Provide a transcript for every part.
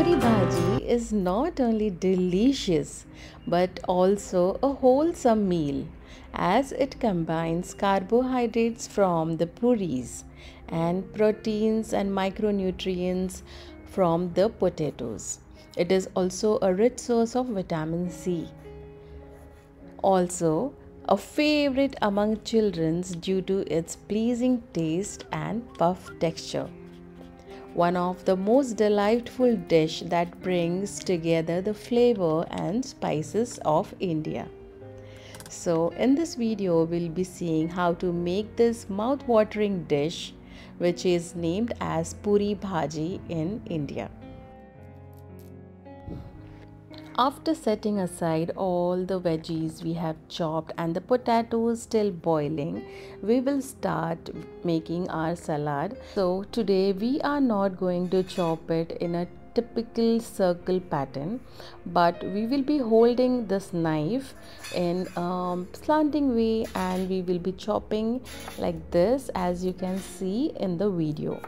Puri bhaji is not only delicious but also a wholesome meal as it combines carbohydrates from the puris and proteins and micronutrients from the potatoes. It is also a rich source of vitamin C. Also, a favorite among children due to its pleasing taste and puff texture. One of the most delightful dish that brings together the flavor and spices of India. So in this video we'll be seeing how to make this mouth-watering dish which is named as Puri Bhaji in India. After setting aside all the veggies we have chopped and the potatoes still boiling, we will start making our salad. So today we are not going to chop it in a typical circle pattern, but we will be holding this knife in a slanting way and we will be chopping like this, as you can see in the video.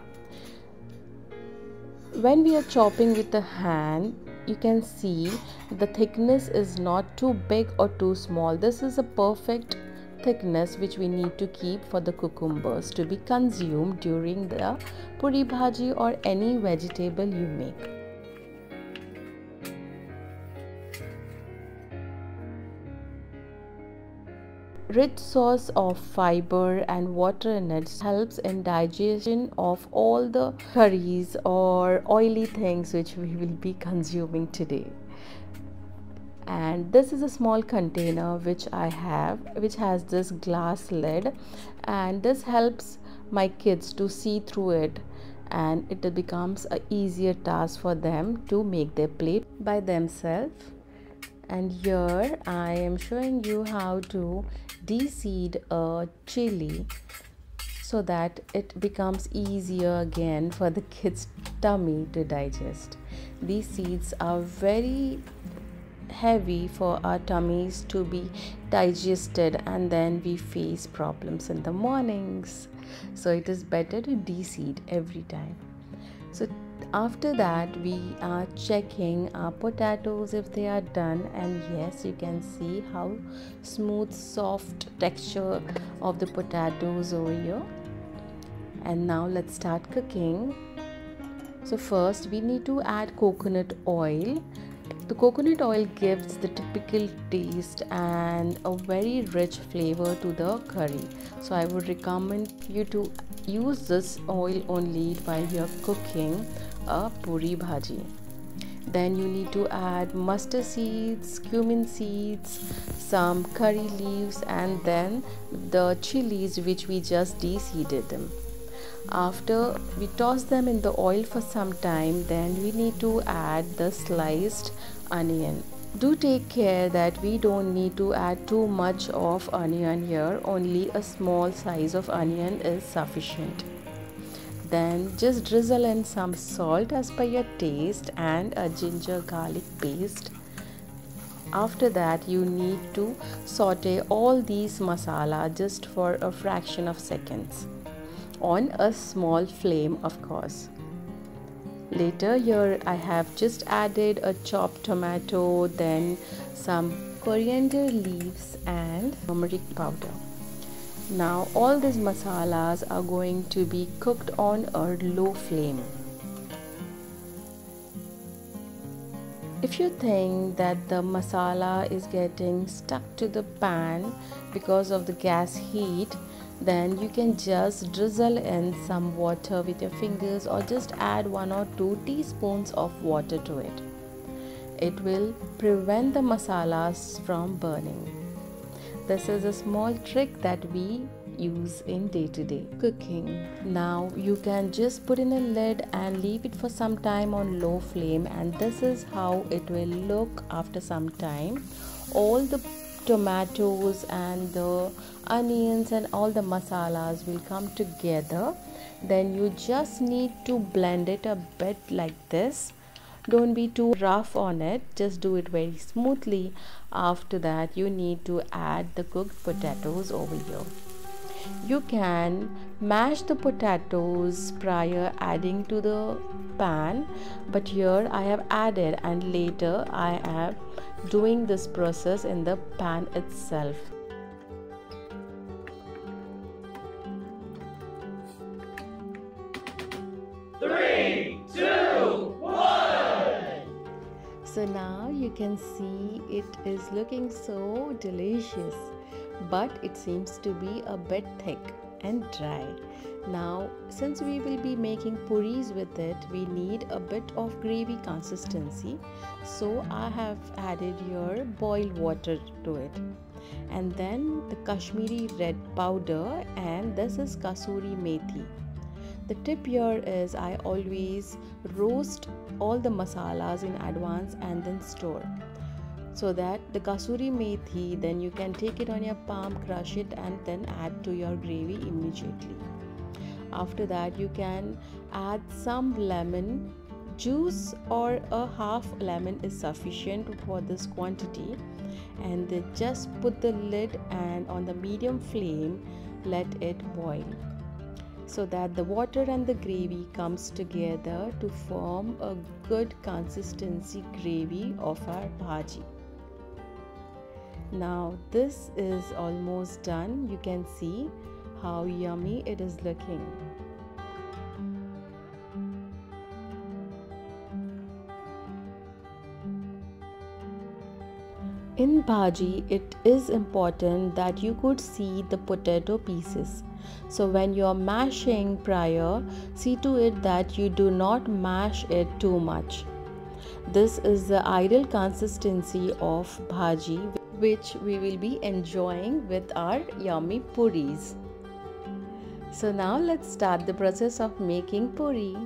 When we are chopping with the hand, you can see the thickness is not too big or too small. This is a perfect thickness which we need to keep for the cucumbers to be consumed during the puri bhaji or any vegetable you make. Rich source of fiber and water in it helps in digestion of all the curries or oily things which we will be consuming today. And this is a small container which I have, which has this glass lid, and this helps my kids to see through it, and it becomes an easier task for them to make their plate by themselves. And here I am showing you how to de-seed a chili so that it becomes easier again for the kids' tummy to digest. These seeds are very heavy for our tummies to be digested, and then we face problems in the mornings. So it is better to de-seed every time. So after that we are checking our potatoes if they are done, and yes, you can see how smooth soft texture of the potatoes over here. And now let's start cooking. So first we need to add coconut oil. The coconut oil gives the typical taste and a very rich flavor to the curry. So I would recommend you to use this oil only while you are cooking a puri bhaji. Then you need to add mustard seeds, cumin seeds, some curry leaves, and then the chilies which we just de-seeded them. After we toss them in the oil for some time, then we need to add the sliced onion. Do take care that we don't need to add too much of onion here, only a small size of onion is sufficient. Then just drizzle in some salt as per your taste and a ginger garlic paste. After that you need to saute all these masala just for a fraction of seconds on a small flame, of course. Later here I have just added a chopped tomato, then some coriander leaves and turmeric powder. Now all these masalas are going to be cooked on a low flame. If you think that the masala is getting stuck to the pan because of the gas heat, then you can just drizzle in some water with your fingers or just add 1 or 2 teaspoons of water to it. It will prevent the masalas from burning. This is a small trick that we use in day-to-day cooking. Now you can just put in a lid and leave it for some time on low flame, and this is how it will look after some time. All the tomatoes and the onions and all the masalas will come together. Then you just need to blend it a bit like this. Don't be too rough on it, just do it very smoothly. After that you need to add the cooked potatoes over here. You can mash the potatoes prior adding to the pan, but here I have added, and later I am doing this process in the pan itself. Three, two, one. So now you can see it is looking so delicious, but it seems to be a bit thick and dry. Now, since we will be making puris with it, we need a bit of gravy consistency. So I have added here boiled water to it, and then the Kashmiri red powder, and this is Kasoori methi. The tip here is I always roast all the masalas in advance and then store, so that the Kasoori methi, then you can take it on your palm, crush it, and then add to your gravy immediately. After that, you can add some lemon juice, or a half lemon is sufficient for this quantity, and then just put the lid and on the medium flame let it boil, so that the water and the gravy comes together to form a good consistency gravy of our bhaji. Now this is almost done. You can see how yummy it is looking. In bhaji, it is important that you could see the potato pieces. So when you are mashing prior, see to it that you do not mash it too much. This is the ideal consistency of bhaji, which we will be enjoying with our yummy puris. So now let's start the process of making puri.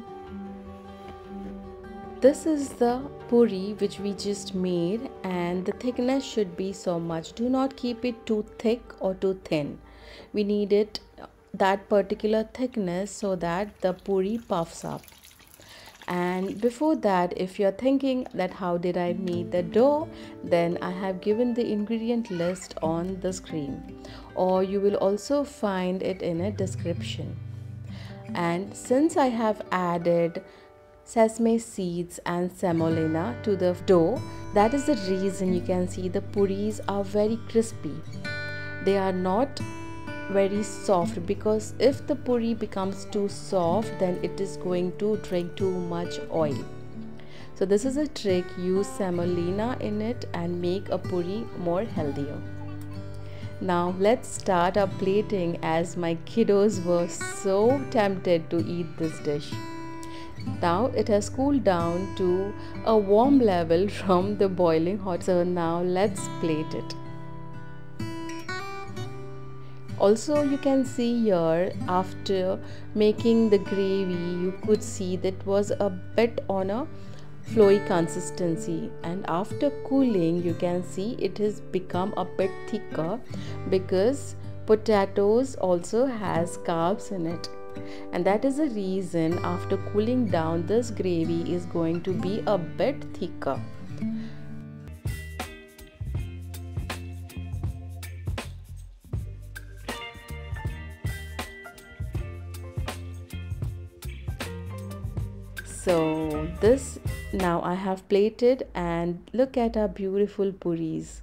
This is the puri which we just made, and the thickness should be so much. Do not keep it too thick or too thin. We need it that particular thickness so that the puri puffs up. And before that, if you're thinking that how did I make the dough, then I have given the ingredient list on the screen, or you will also find it in a description. And since I have added sesame seeds and semolina to the dough, that is the reason you can see the puris are very crispy. They are not very soft, because if the puri becomes too soft, then it is going to drink too much oil. So this is a trick. Use semolina in it and make a puri more healthier. Now let's start our plating, as my kiddos were so tempted to eat this dish. Now it has cooled down to a warm level from the boiling hot. So now let's plate it. Also, you can see here, after making the gravy, you could see that was a bit on a flowy consistency, and after cooling you can see it has become a bit thicker, because potatoes also has carbs in it, and that is the reason after cooling down this gravy is going to be a bit thicker. So this now I have plated, and look at our beautiful puris.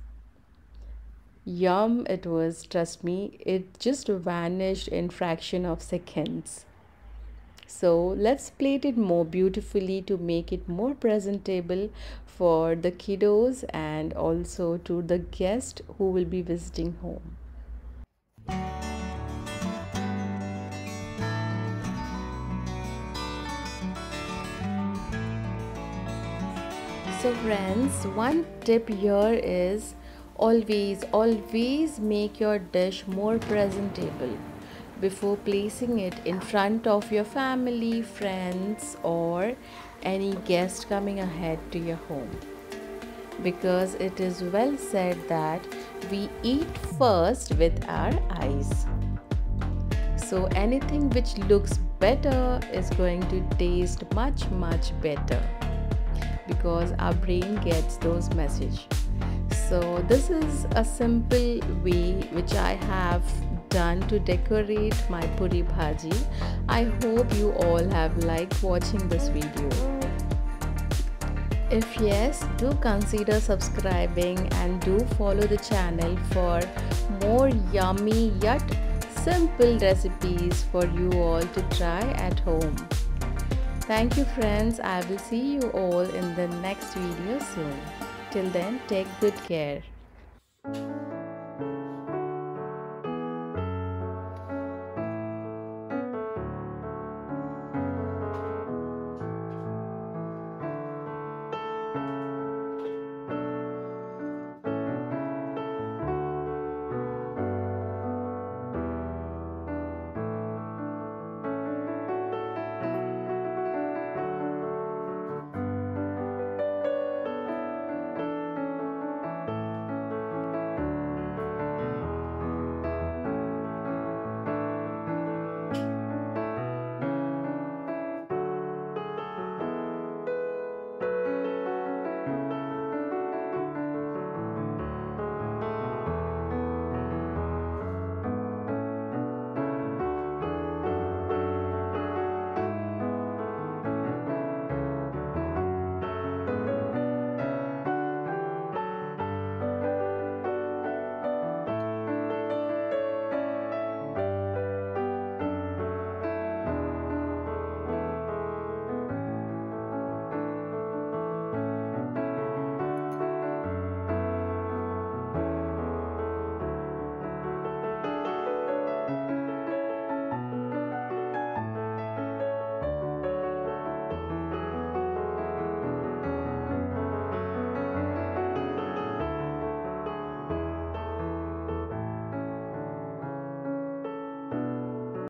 Yum it was, trust me, it just vanished in fraction of seconds. So let's plate it more beautifully to make it more presentable for the kiddos and also to the guest who will be visiting home. So friends, one tip here is always make your dish more presentable before placing it in front of your family, friends, or any guest coming ahead to your home, because it is well said that we eat first with our eyes. So anything which looks better is going to taste much better, because our brain gets those messages. So this is a simple way which I have done to decorate my puri bhaji. I hope you all have liked watching this video. If yes, do consider subscribing and do follow the channel for more yummy yet simple recipes for you all to try at home. Thank you friends. I will see you all in the next video soon. Till then, take good care.